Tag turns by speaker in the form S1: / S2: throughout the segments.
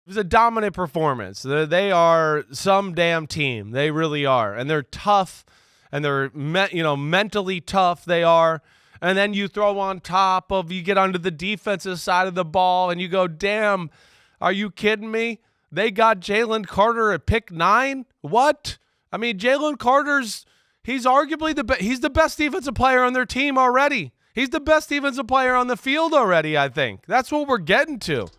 S1: It was a dominant performance. They are some damn team. They really are. And they're tough, and they're mentally tough they are. And then you throw on top of, you get onto the defensive side of the ball, and you go, damn, are you kidding me? They got Jalen Carter at pick 9? What? I mean, Jalen Carter's, he's arguably he's the best defensive player on their team already. He's the best defensive player on the field already, I think. That's what we're getting to.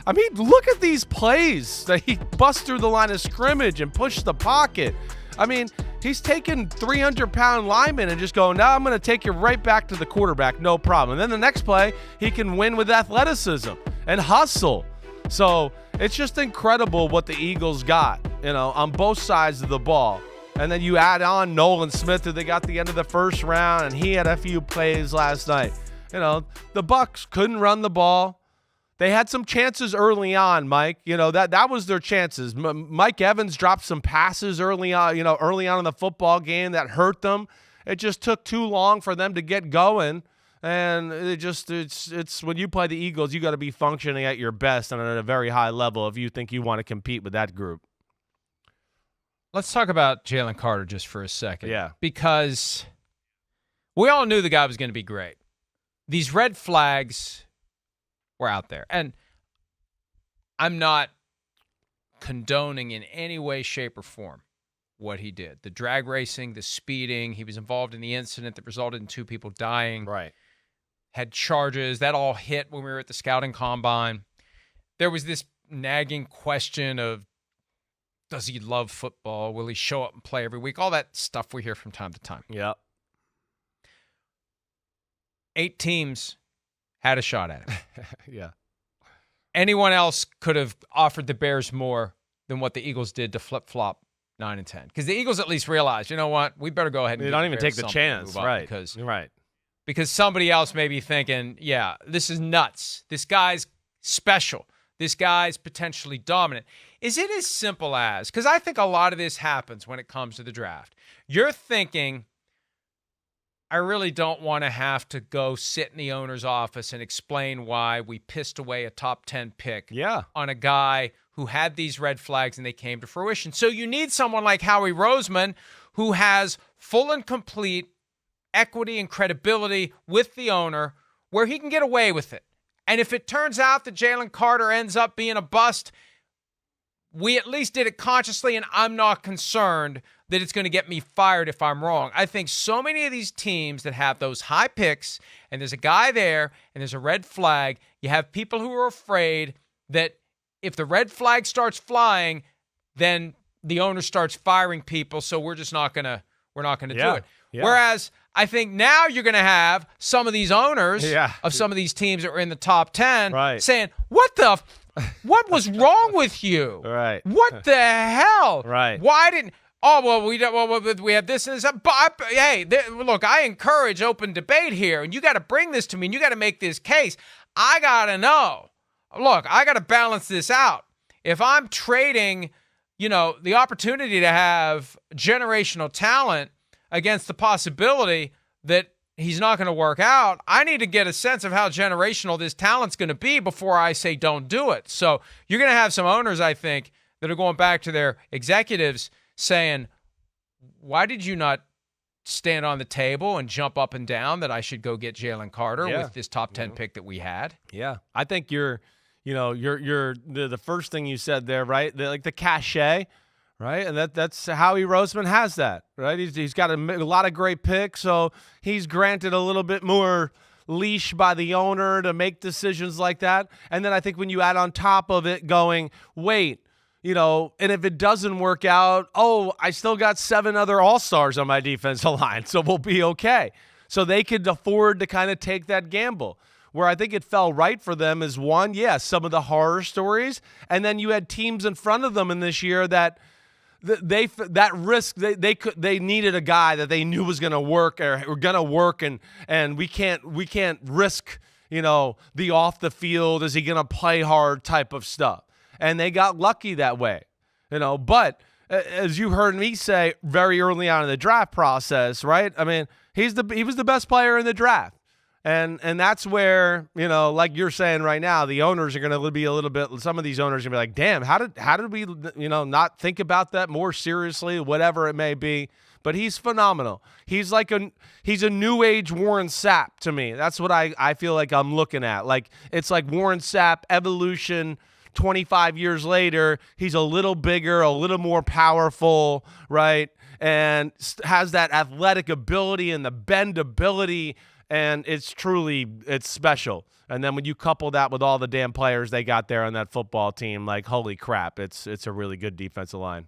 S1: I mean, look at these plays that he busts through the line of scrimmage and pushed the pocket. I mean, he's taking 300-pound linemen and just going, now I'm going to take you right back to the quarterback, no problem. And then the next play, he can win with athleticism and hustle. So it's just incredible what the Eagles got, on both sides of the ball. And then you add on Nolan Smith, who they got the end of the first round, and he had a few plays last night. The Bucs couldn't run the ball. They had some chances early on, Mike. That was their chances. Mike Evans dropped some passes early on in the football game that hurt them. It just took too long for them to get going. And it's when you play the Eagles, you got to be functioning at your best and at a very high level if you think you want to compete with that group.
S2: Let's talk about Jalen Carter just for a second.
S1: Yeah.
S2: Because we all knew the guy was going to be great. These red flags were out there. And I'm not condoning in any way, shape, or form what he did. The drag racing, the speeding, he was involved in the incident that resulted in 2 people dying.
S1: Right.
S2: Had charges. That all hit when we were at the scouting combine. There was this nagging question of, does he love football? Will he show up and play every week? All that stuff we hear from time to time.
S1: Yep.
S2: 8 teams had a shot at it.
S1: Yeah.
S2: Anyone else could have offered the Bears more than what the Eagles did to flip-flop 9 and 10. Because the Eagles at least realized, you know what? We better go ahead and
S1: they don't even take the chance. Right.
S2: Because somebody else may be thinking, yeah, this is nuts. This guy's special. This guy's potentially dominant. Is it as simple as, because I think a lot of this happens when it comes to the draft. You're thinking, I really don't want to have to go sit in the owner's office and explain why we pissed away a top 10 pick on a guy who had these red flags and they came to fruition. So you need someone like Howie Roseman who has full and complete equity and credibility with the owner where he can get away with it. And if it turns out that Jalen Carter ends up being a bust, we at least did it consciously, and I'm not concerned that it's going to get me fired if I'm wrong. I think so many of these teams that have those high picks, and there's a guy there, and there's a red flag, you have people who are afraid that if the red flag starts flying, then the owner starts firing people, so we're just not going to do it.
S1: Yeah.
S2: Whereas I think now you're going to have some of these owners of some of these teams that were in the top 10 saying, what was wrong with you?
S1: Right.
S2: What the hell?
S1: Right.
S2: Why didn't... Oh, well, we have this and this. But look, I encourage open debate here, and you got to bring this to me, and you got to make this case. I got to know. Look, I got to balance this out. If I'm trading, the opportunity to have generational talent against the possibility that he's not going to work out, I need to get a sense of how generational this talent's going to be before I say don't do it. So you're going to have some owners, I think, that are going back to their executives saying, why did you not stand on the table and jump up and down that I should go get Jalen Carter with this top 10 pick that we had?
S1: Yeah. I think you're the first thing you said there, right? The cachet, right? And that's Howie Roseman has that, right? He's got a lot of great picks, so he's granted a little bit more leash by the owner to make decisions like that. And then I think when you add on top of it going, wait, and if it doesn't work out, I still got 7 other all-stars on my defensive line, so we'll be okay. So they could afford to kind of take that gamble. Where I think it fell right for them is one, some of the horror stories, and then you had teams in front of them in this year that they needed a guy that they knew was going to work or going to work, and we can't risk the off the field, is he going to play hard type of stuff. And they got lucky that way, But as you heard me say very early on in the draft process, right? I mean, he was the best player in the draft, And that's where, like you're saying right now, the owners are going to be a little bit, some of these owners are going to be like, damn, how did we, not think about that more seriously, whatever it may be. But he's phenomenal. He's a new age Warren Sapp to me. That's what I feel like I'm looking at. Like, it's like Warren Sapp evolution 25 years later. He's a little bigger, a little more powerful, right? And has that athletic ability and the bendability. And it's special. And then when you couple that with all the damn players they got there on that football team, like, holy crap, it's a really good defensive line.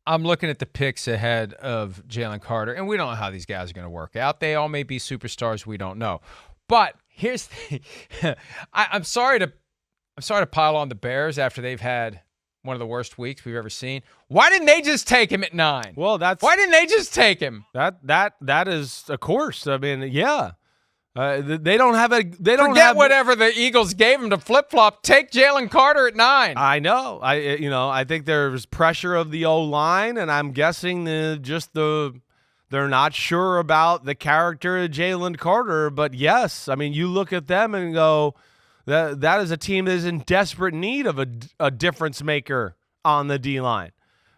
S2: I'm looking at the picks ahead of Jalen Carter, and we don't know how these guys are going to work out. They all may be superstars. We don't know. But here's the I'm sorry to pile on the Bears after they've had one of the worst weeks we've ever seen. Why didn't they just take him at 9?
S1: Well,
S2: why didn't they just take him?
S1: That is, of course. I mean, yeah. They don't have a. They don't
S2: forget
S1: have
S2: whatever the Eagles gave him to flip flop. Take Jalen Carter at 9.
S1: I know. I think there's pressure of the O-line, and I'm guessing they're not sure about the character of Jalen Carter. But yes, I mean, you look at them and go, that is a team that is in desperate need of a difference maker on the D-line.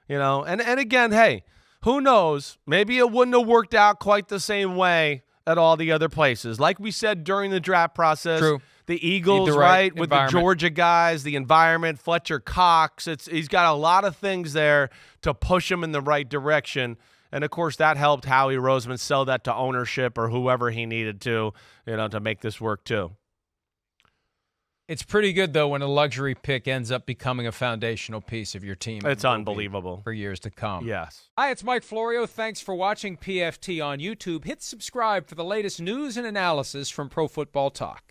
S1: And again, hey, who knows? Maybe it wouldn't have worked out quite the same way at all the other places. Like we said during the draft process,
S2: True.
S1: The Eagles, right, with the Georgia guys, the environment, Fletcher Cox, he's got a lot of things there to push him in the right direction. And, of course, that helped Howie Roseman sell that to ownership or whoever he needed to make this work too.
S2: It's pretty good, though, when a luxury pick ends up becoming a foundational piece of your team.
S1: It's unbelievable.
S2: For years to come.
S1: Yes.
S2: Hi, it's Mike Florio. Thanks for watching PFT on YouTube. Hit subscribe for the latest news and analysis from Pro Football Talk.